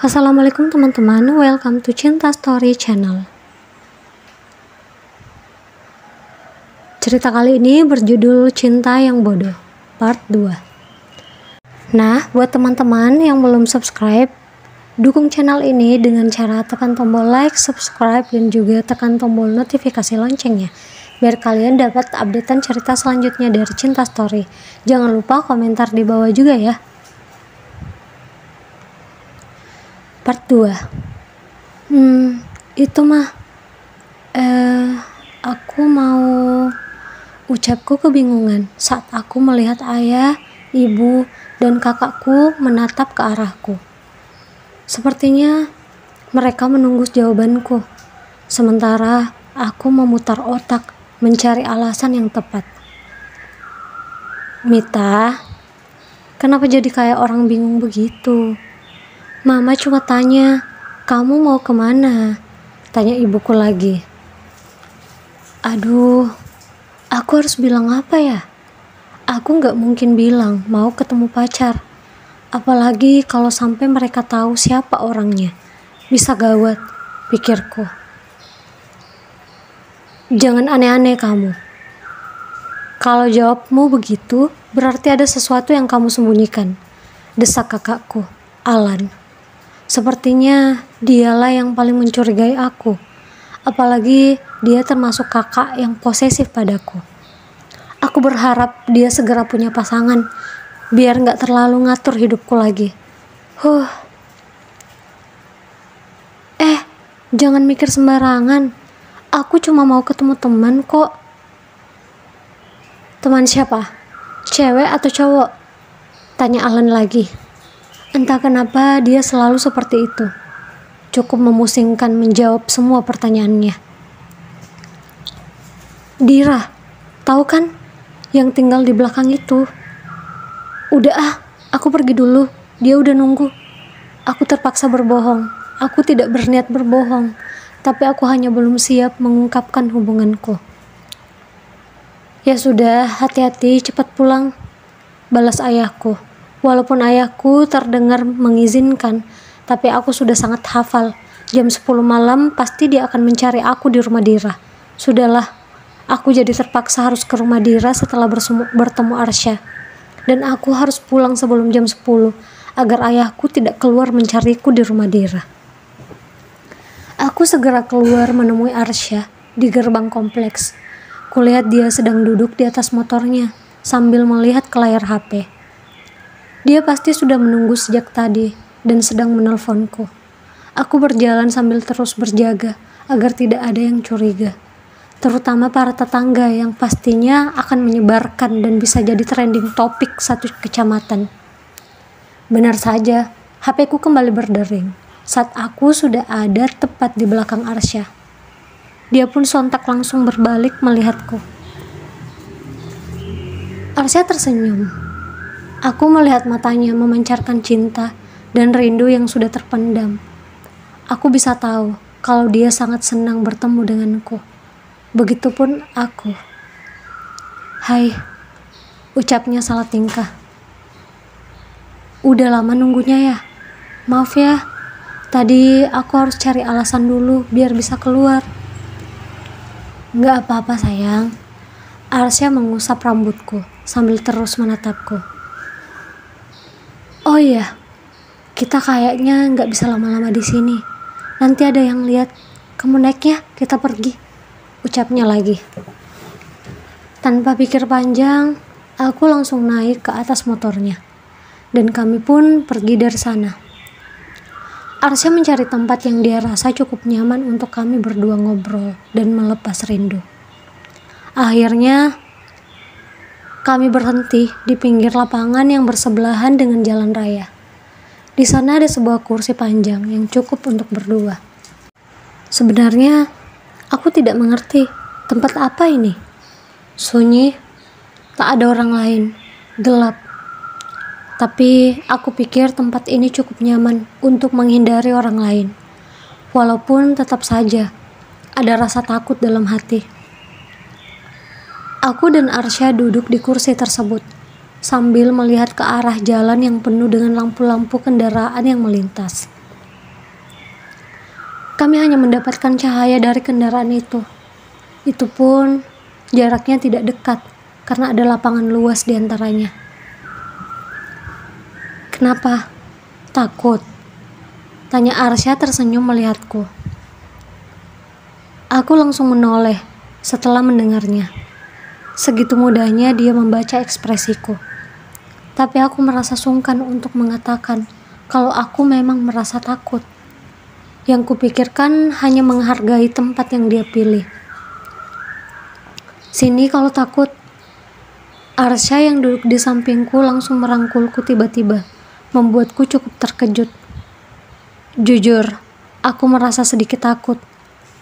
Assalamualaikum teman-teman, welcome to Cinta Story Channel. Cerita kali ini berjudul Cinta yang Bodoh, part 2. Nah, buat teman-teman yang belum subscribe, dukung channel ini dengan cara tekan tombol like, subscribe, dan juga tekan tombol notifikasi loncengnya, biar kalian dapat updatean cerita selanjutnya dari Cinta Story. Jangan lupa komentar di bawah juga ya. Part 2. Itu mah aku mau ucapku kebingungan saat aku melihat ayah, ibu, dan kakakku menatap ke arahku. Sepertinya mereka menunggu jawabanku, sementara aku memutar otak mencari alasan yang tepat. Mita, kenapa jadi kayak orang bingung begitu? Mama cuma tanya, kamu mau kemana? Tanya ibuku lagi. Aduh, aku harus bilang apa ya? Aku gak mungkin bilang mau ketemu pacar. Apalagi kalau sampai mereka tahu siapa orangnya. Bisa gawat, pikirku. Jangan aneh-aneh kamu. Kalau jawabmu begitu, berarti ada sesuatu yang kamu sembunyikan. Desak kakakku, Alan. Sepertinya dialah yang paling mencurigai aku. Apalagi dia termasuk kakak yang posesif padaku. Aku berharap dia segera punya pasangan, biar gak terlalu ngatur hidupku lagi. Jangan mikir sembarangan. Aku cuma mau ketemu teman kok. Teman siapa? Cewek atau cowok? Tanya Alan lagi. Entah kenapa dia selalu seperti itu. Cukup memusingkan menjawab semua pertanyaannya. Dira, tahu kan yang tinggal di belakang itu? Udah aku pergi dulu. Dia udah nunggu. Aku terpaksa berbohong. Aku tidak berniat berbohong, tapi aku hanya belum siap mengungkapkan hubunganku. Ya sudah, hati-hati, cepat pulang, balas ayahku. Walaupun ayahku terdengar mengizinkan, tapi aku sudah sangat hafal. Jam 10 malam pasti dia akan mencari aku di rumah Dira. Sudahlah, aku jadi terpaksa harus ke rumah Dira setelah bertemu Arsya. Dan aku harus pulang sebelum jam 10, agar ayahku tidak keluar mencariku di rumah Dira. Aku segera keluar menemui Arsya di gerbang kompleks. Kulihat dia sedang duduk di atas motornya, sambil melihat ke layar HP. Dia pasti sudah menunggu sejak tadi dan sedang menelponku. Aku berjalan sambil terus berjaga agar tidak ada yang curiga, terutama para tetangga yang pastinya akan menyebarkan dan bisa jadi trending topik satu kecamatan. Benar saja, HP-ku kembali berdering saat aku sudah ada tepat di belakang Arsya. Dia pun sontak langsung berbalik melihatku. Arsya tersenyum. Aku melihat matanya memancarkan cinta dan rindu yang sudah terpendam. Aku bisa tahu kalau dia sangat senang bertemu denganku. Begitupun aku. Hai, ucapnya salah tingkah. Udah lama nunggunya ya? Maaf ya, tadi aku harus cari alasan dulu biar bisa keluar. Gak apa-apa sayang. Arsya mengusap rambutku sambil terus menatapku. Oh iya, kita kayaknya nggak bisa lama-lama di sini. Nanti ada yang lihat. Kamu naik ya, kita pergi. Ucapnya lagi. Tanpa pikir panjang, aku langsung naik ke atas motornya. Dan kami pun pergi dari sana. Arsya mencari tempat yang dia rasa cukup nyaman untuk kami berdua ngobrol dan melepas rindu. Akhirnya, kami berhenti di pinggir lapangan yang bersebelahan dengan jalan raya. Di sana ada sebuah kursi panjang yang cukup untuk berdua. Sebenarnya, aku tidak mengerti tempat apa ini. Sunyi, tak ada orang lain, gelap. Tapi aku pikir tempat ini cukup nyaman untuk menghindari orang lain. Walaupun tetap saja ada rasa takut dalam hati. Aku dan Arsya duduk di kursi tersebut, sambil melihat ke arah jalan yang penuh dengan lampu-lampu kendaraan yang melintas. Kami hanya mendapatkan cahaya dari kendaraan itu. Itu pun jaraknya tidak dekat karena ada lapangan luas di antaranya. Kenapa? Takut? Tanya Arsya tersenyum melihatku. Aku langsung menoleh setelah mendengarnya. Segitu mudahnya dia membaca ekspresiku. Tapi aku merasa sungkan untuk mengatakan kalau aku memang merasa takut. Yang kupikirkan hanya menghargai tempat yang dia pilih. Sini kalau takut. Arsya yang duduk di sampingku langsung merangkulku tiba-tiba, membuatku cukup terkejut. Jujur, aku merasa sedikit takut.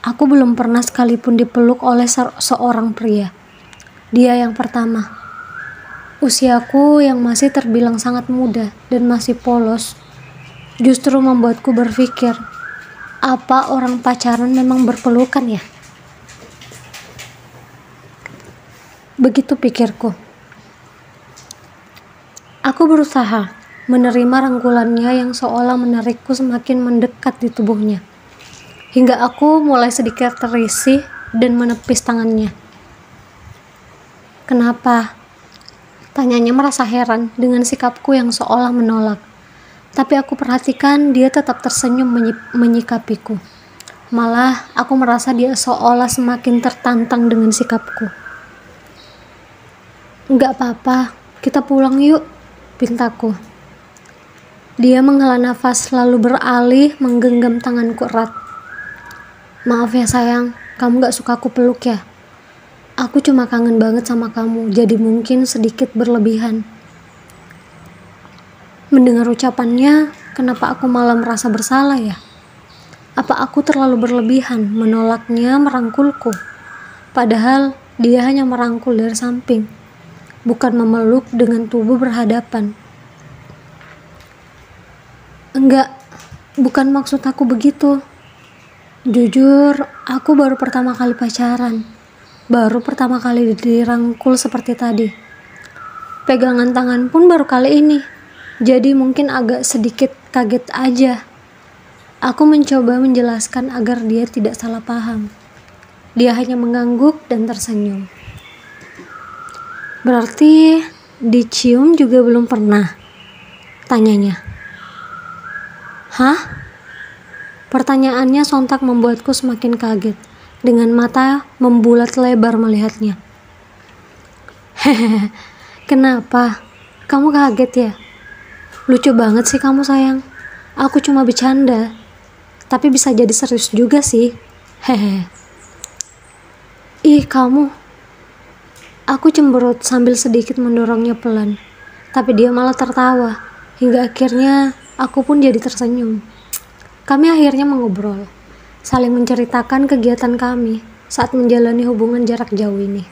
Aku belum pernah sekalipun dipeluk oleh seorang pria. Dia yang pertama. Usiaku yang masih terbilang sangat muda dan masih polos, justru membuatku berpikir, apa orang pacaran memang berpelukan ya? Begitu pikirku. Aku berusaha menerima rangkulannya yang seolah menarikku semakin mendekat di tubuhnya. Hingga aku mulai sedikit terrisih dan menepis tangannya. Kenapa? Tanyanya merasa heran dengan sikapku yang seolah menolak. Tapi aku perhatikan dia tetap tersenyum menyikapiku. Malah aku merasa dia seolah semakin tertantang dengan sikapku. Enggak apa-apa, kita pulang yuk, pintaku. Dia menghela nafas lalu beralih menggenggam tanganku erat. Maaf ya sayang, kamu gak suka aku peluk ya? Aku cuma kangen banget sama kamu, jadi mungkin sedikit berlebihan. Mendengar ucapannya, kenapa aku malah merasa bersalah ya? Apa aku terlalu berlebihan menolaknya merangkulku? Padahal dia hanya merangkul dari samping, bukan memeluk dengan tubuh berhadapan. Enggak, bukan maksud aku begitu. Jujur, aku baru pertama kali pacaran. Baru pertama kali dirangkul seperti tadi. Pegangan tangan pun baru kali ini. Jadi mungkin agak sedikit kaget aja. Aku mencoba menjelaskan agar dia tidak salah paham. Dia hanya mengangguk dan tersenyum. Berarti dicium juga belum pernah? Tanyanya. Hah? Pertanyaannya sontak membuatku semakin kaget. Dengan mata membulat lebar melihatnya. Hehehe, kenapa? Kamu kaget ya? Lucu banget sih kamu sayang. Aku cuma bercanda. Tapi bisa jadi serius juga sih. Hehe. Ih kamu. Aku cemberut sambil sedikit mendorongnya pelan. Tapi dia malah tertawa. Hingga akhirnya aku pun jadi tersenyum. Kami akhirnya mengobrol. Saling menceritakan kegiatan kami saat menjalani hubungan jarak jauh ini.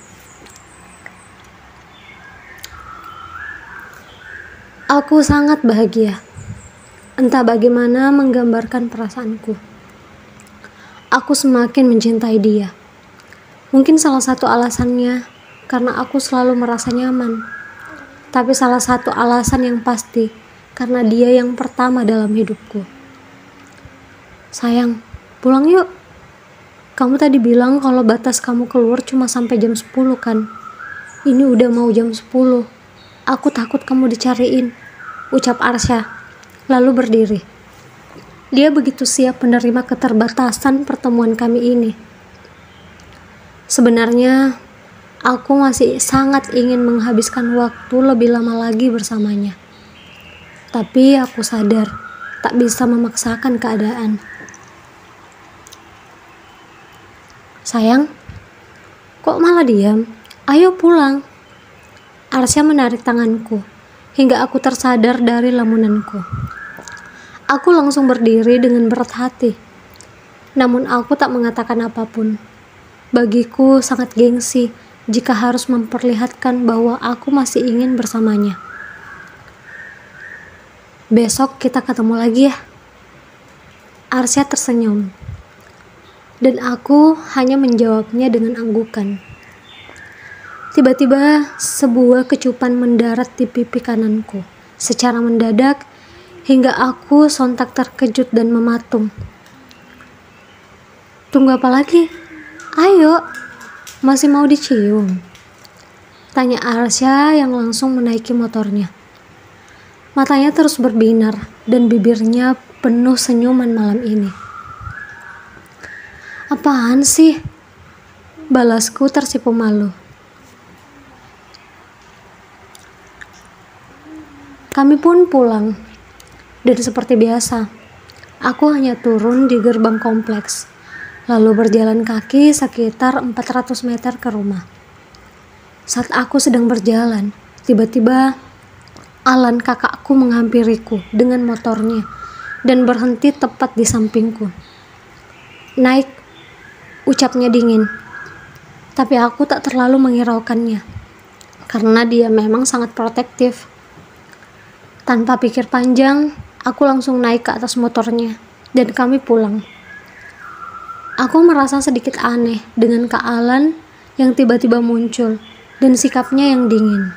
Aku sangat bahagia. Entah bagaimana menggambarkan perasaanku. Aku semakin mencintai dia. Mungkin salah satu alasannya karena aku selalu merasa nyaman. Tapi salah satu alasan yang pasti karena dia yang pertama dalam hidupku. Sayang, pulang yuk. Kamu tadi bilang kalau batas kamu keluar cuma sampai jam 10 kan? Ini udah mau jam 10. Aku takut kamu dicariin, ucap Arsya, lalu berdiri. Dia begitu siap menerima keterbatasan pertemuan kami ini. Sebenarnya, aku masih sangat ingin menghabiskan waktu lebih lama lagi bersamanya. Tapi aku sadar, tak bisa memaksakan keadaan. Sayang, kok malah diam? Ayo pulang. Arsya menarik tanganku, hingga aku tersadar dari lamunanku. Aku langsung berdiri dengan berat hati. Namun aku tak mengatakan apapun. Bagiku sangat gengsi jika harus memperlihatkan bahwa aku masih ingin bersamanya. Besok kita ketemu lagi ya. Arsya tersenyum. Dan aku hanya menjawabnya dengan anggukan. Tiba-tiba sebuah kecupan mendarat di pipi kananku secara mendadak hingga aku sontak terkejut dan mematung. Tunggu apa lagi? Ayo, masih mau dicium? Tanya Arsya yang langsung menaiki motornya. Matanya terus berbinar dan bibirnya penuh senyuman malam ini. Apaan sih? Balasku tersipu malu. Kami pun pulang. Dan seperti biasa, aku hanya turun di gerbang kompleks, lalu berjalan kaki sekitar 400 meter ke rumah. Saat aku sedang berjalan, tiba-tiba Alan kakakku menghampiriku dengan motornya dan berhenti tepat di sampingku. Naik, ucapnya dingin. Tapi aku tak terlalu menghiraukannya, karena dia memang sangat protektif. Tanpa pikir panjang, aku langsung naik ke atas motornya dan kami pulang. Aku merasa sedikit aneh dengan Kak Alan yang tiba-tiba muncul dan sikapnya yang dingin.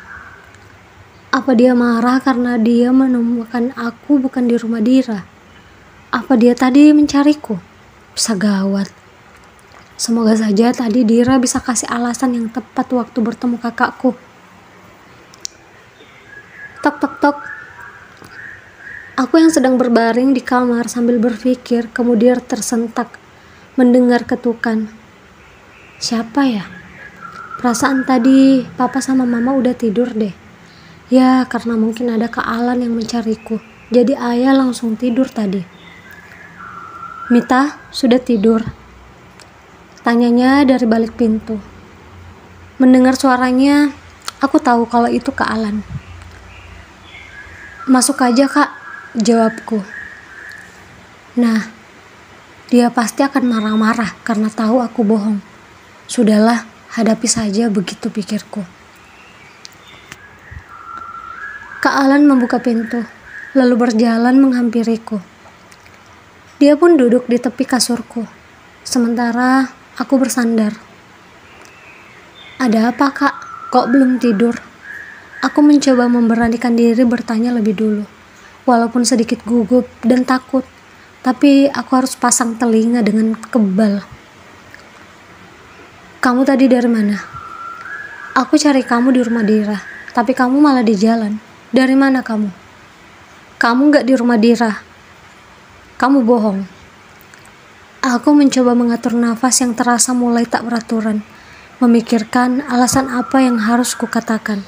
Apa dia marah karena dia menemukan aku bukan di rumah Dira? Apa dia tadi mencariku? Bisa gawat. Semoga saja tadi Dira bisa kasih alasan yang tepat waktu bertemu kakakku. Tok tok tok. Aku yang sedang berbaring di kamar sambil berpikir kemudian tersentak mendengar ketukan. Siapa ya? Perasaan tadi papa sama mama udah tidur deh. Ya, karena mungkin ada Kak Alan yang mencariku. Jadi ayah langsung tidur tadi. Mita, sudah tidur? Tanyanya dari balik pintu. Mendengar suaranya, aku tahu kalau itu Kak Alan. Masuk aja Kak, jawabku. Nah, dia pasti akan marah-marah karena tahu aku bohong. Sudahlah, hadapi saja, begitu pikirku. Kak Alan membuka pintu, lalu berjalan menghampiriku. Dia pun duduk di tepi kasurku, sementara aku bersandar. Ada apa Kak? Kok belum tidur? Aku mencoba memberanikan diri bertanya lebih dulu, walaupun sedikit gugup dan takut, tapi aku harus pasang telinga dengan kebal. Kamu tadi dari mana? Aku cari kamu di rumah Dira, tapi kamu malah di jalan. Dari mana kamu? Kamu gak di rumah Dira. Kamu bohong. Aku mencoba mengatur nafas yang terasa mulai tak beraturan, memikirkan alasan apa yang harus kukatakan.